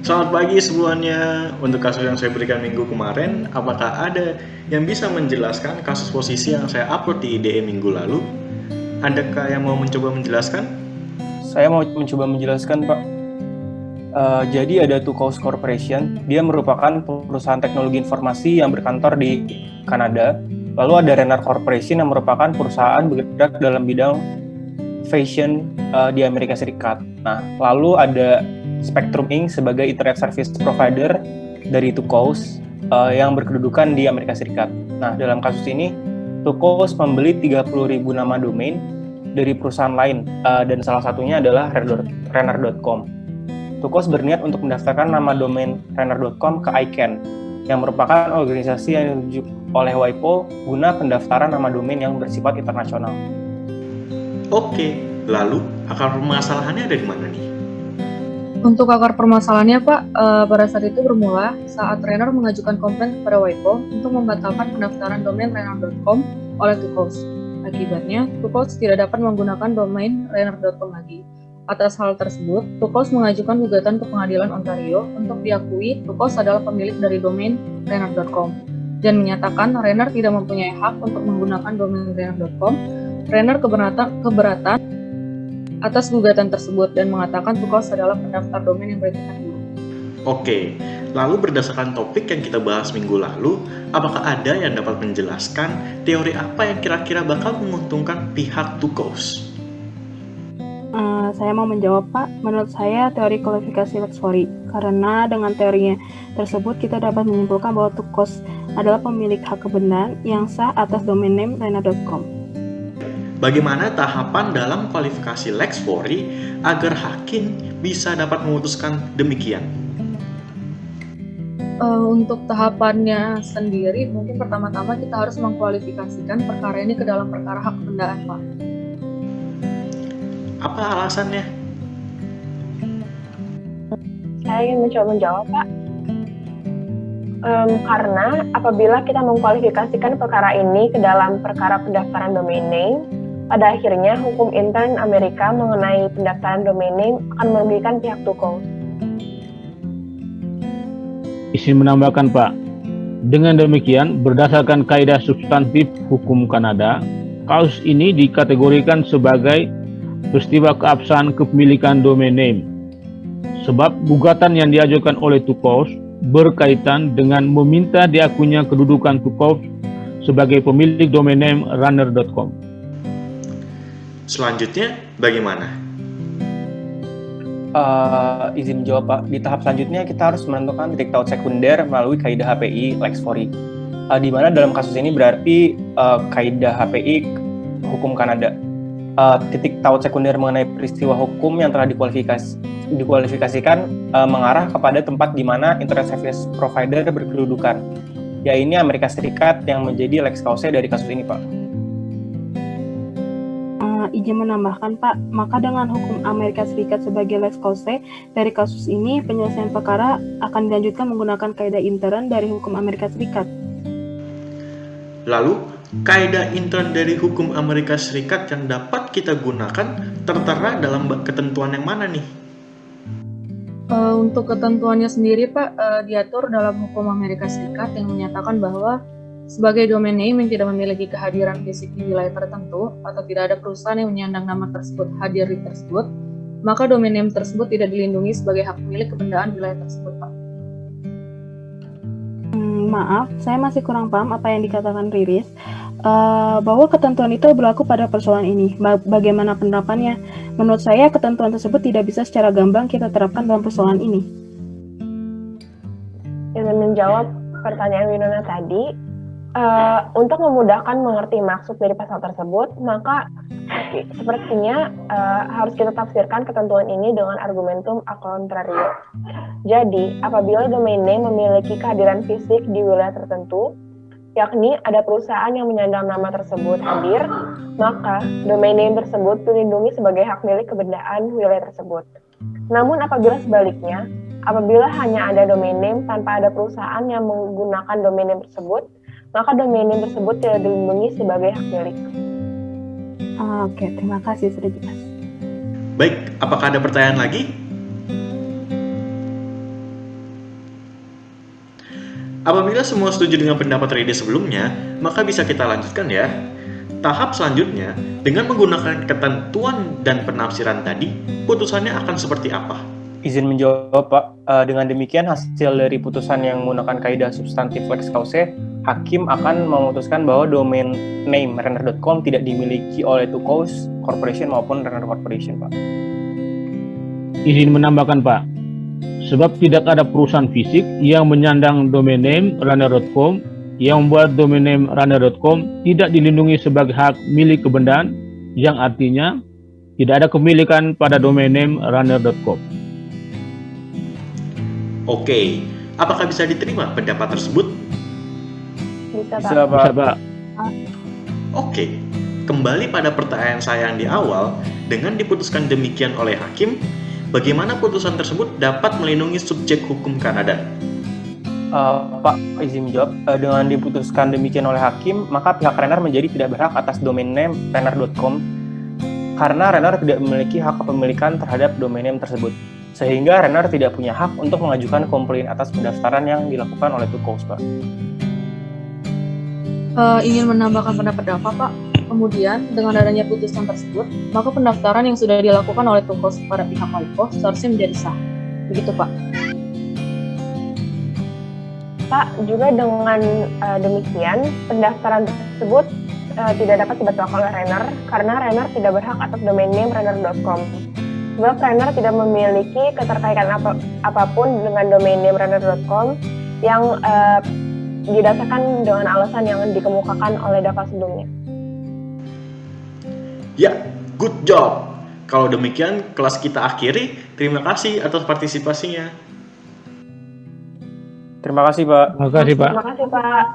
Selamat pagi semuanya. Untuk kasus yang saya berikan minggu kemarin, apakah ada yang bisa menjelaskan kasus posisi yang saya upload di IDE minggu lalu? Adakah yang mau mencoba menjelaskan? Saya mau mencoba menjelaskan, Pak. Jadi ada Tucows Corporation, dia merupakan perusahaan teknologi informasi yang berkantor di Kanada. Lalu ada Renner Corporation yang merupakan perusahaan bergerak dalam bidang fashion di Amerika Serikat. Nah, lalu ada Spectrum Inc. sebagai internet service provider dari Tucows yang berkedudukan di Amerika Serikat. Nah, dalam kasus ini, Tucows membeli 30.000 nama domain dari perusahaan lain, dan salah satunya adalah Renner.com. Tucows berniat untuk mendaftarkan nama domain Renner.com ke ICANN, yang merupakan organisasi yang ditunjuk oleh WIPO guna pendaftaran nama domain yang bersifat internasional. Oke, lalu akar permasalahannya ada di mana nih? Untuk akar permasalahannya, Pak, pada saat itu bermula saat Renner mengajukan komplain kepada WIPO untuk membatalkan pendaftaran domain Renner.com oleh Tucows. Akibatnya, Tucows tidak dapat menggunakan domain Renner.com lagi. Atas hal tersebut, Tucows mengajukan gugatan ke Pengadilan Ontario untuk diakui Tucows adalah pemilik dari domain Renner.com dan menyatakan Renner tidak mempunyai hak untuk menggunakan domain Renner.com. Renner keberatan atas gugatan tersebut dan mengatakan Tucows adalah pendaftar domain yang beretikat buruk. Oke, lalu berdasarkan topik yang kita bahas minggu lalu, apakah ada yang dapat menjelaskan teori apa yang kira-kira bakal menguntungkan pihak Tucows? Saya mau menjawab, Pak. Menurut saya teori kualifikasi Lexfory, karena dengan teorinya tersebut kita dapat menyimpulkan bahwa Tucows adalah pemilik hak kebenaran yang sah atas domain name Renner.com. Bagaimana tahapan dalam kualifikasi Lexfory agar hakim bisa dapat memutuskan demikian? Untuk tahapannya sendiri, mungkin pertama-tama kita harus mengkualifikasikan perkara ini ke dalam perkara hak kebendaan, Pak. Apa alasannya? Saya ingin mencoba menjawab, Pak. Karena apabila kita mengkualifikasikan perkara ini ke dalam perkara pendaftaran domain name, pada akhirnya hukum intern Amerika mengenai pendaftaran domain name akan merugikan pihak Tucows. Izin menambahkan, Pak. Dengan demikian, berdasarkan kaidah substantif hukum Kanada, kasus ini dikategorikan sebagai peristiwa keabsahan kepemilikan domain name. Sebab gugatan yang diajukan oleh Tucows berkaitan dengan meminta diakuinya kedudukan Tucows sebagai pemilik domain name Renner.com. Selanjutnya, bagaimana? Izin menjawab, Pak. Di tahap selanjutnya kita harus menentukan titik taut sekunder melalui kaidah HPI Lexfory. Di mana dalam kasus ini berarti kaidah HPI hukum Kanada. Titik taut sekunder mengenai peristiwa hukum yang telah dikualifikasikan mengarah kepada tempat di mana internet service provider berkedudukan. Ya, ini Amerika Serikat yang menjadi lex causa dari kasus ini, Pak. Izin menambahkan, Pak, maka dengan hukum Amerika Serikat sebagai lex causa dari kasus ini, penyelesaian perkara akan dilanjutkan menggunakan kaidah intern dari hukum Amerika Serikat. Lalu, kaidah intern dari hukum Amerika Serikat yang dapat kita gunakan tertera dalam ketentuan yang mana nih? Untuk ketentuannya sendiri, Pak, diatur dalam hukum Amerika Serikat yang menyatakan bahwa sebagai domain name yang tidak memiliki kehadiran fisik di wilayah tertentu atau tidak ada perusahaan yang menyandang nama tersebut hadir di tersebut, maka domain name tersebut tidak dilindungi sebagai hak milik kebendaan wilayah tersebut, Pak. Maaf, saya masih kurang paham apa yang dikatakan Riris, bahwa ketentuan itu berlaku pada persoalan ini. Bagaimana penerapannya? Menurut saya, ketentuan tersebut tidak bisa secara gamblang kita terapkan dalam persoalan ini. Ingin menjawab pertanyaan Winona tadi, untuk memudahkan mengerti maksud dari pasal tersebut, maka sepertinya harus kita tafsirkan ketentuan ini dengan argumentum a contrario. Jadi, apabila domain name memiliki kehadiran fisik di wilayah tertentu, yakni ada perusahaan yang menyandang nama tersebut hadir, maka domain name tersebut dilindungi sebagai hak milik kebendaan wilayah tersebut. Namun apabila sebaliknya, apabila hanya ada domain name tanpa ada perusahaan yang menggunakan domain name tersebut, maka domain name tersebut tidak dilindungi sebagai hak milik. Oke, terima kasih, sudah jelas. Baik, apakah ada pertanyaan lagi? Apabila semua setuju dengan pendapat Ridis sebelumnya, maka bisa kita lanjutkan ya. Tahap selanjutnya, dengan menggunakan ketentuan dan penafsiran tadi, putusannya akan seperti apa? Izin menjawab, Pak. Dengan demikian, hasil dari putusan yang menggunakan kaidah substantif lex causae, hakim akan memutuskan bahwa domain name renner.com tidak dimiliki oleh Tucows Corporation maupun Renner Corporation, Pak. Izin menambahkan, Pak. Sebab tidak ada perusahaan fisik yang menyandang domain name runner.com yang membuat domain name runner.com tidak dilindungi sebagai hak milik kebendaan, yang artinya tidak ada kepemilikan pada domain name runner.com. Oke, apakah bisa diterima pendapat tersebut? Bisa, Pak. Bisa, Pak. Bisa, Pak. Oke, kembali pada pertanyaan saya yang di awal, dengan diputuskan demikian oleh hakim, bagaimana putusan tersebut dapat melindungi subjek hukum Kanada? Pak, izin menjawab. Dengan diputuskan demikian oleh hakim, maka pihak Renner menjadi tidak berhak atas domain name renner.com karena Renner tidak memiliki hak kepemilikan terhadap domain name tersebut. Sehingga Renner tidak punya hak untuk mengajukan komplain atas pendaftaran yang dilakukan oleh Tucows, Pak. Ingin menambahkan pendapat Dava, Pak. Kemudian, dengan adanya putusan tersebut, maka pendaftaran yang sudah dilakukan oleh Tucows kepada pihak WIPO seharusnya menjadi sah. Begitu, Pak. Pak, juga dengan demikian, pendaftaran tersebut tidak dapat dibatalkan oleh Renner karena Renner tidak berhak atas domain name renner.com. Sebab Renner tidak memiliki keterkaitan apapun dengan domain name renner.com yang didasarkan dengan alasan yang dikemukakan oleh Dava sebelumnya. Ya, good job. Kalau demikian, kelas kita akhiri. Terima kasih atas partisipasinya. Terima kasih, Pak. Terima kasih, Pak. Terima kasih, Pak.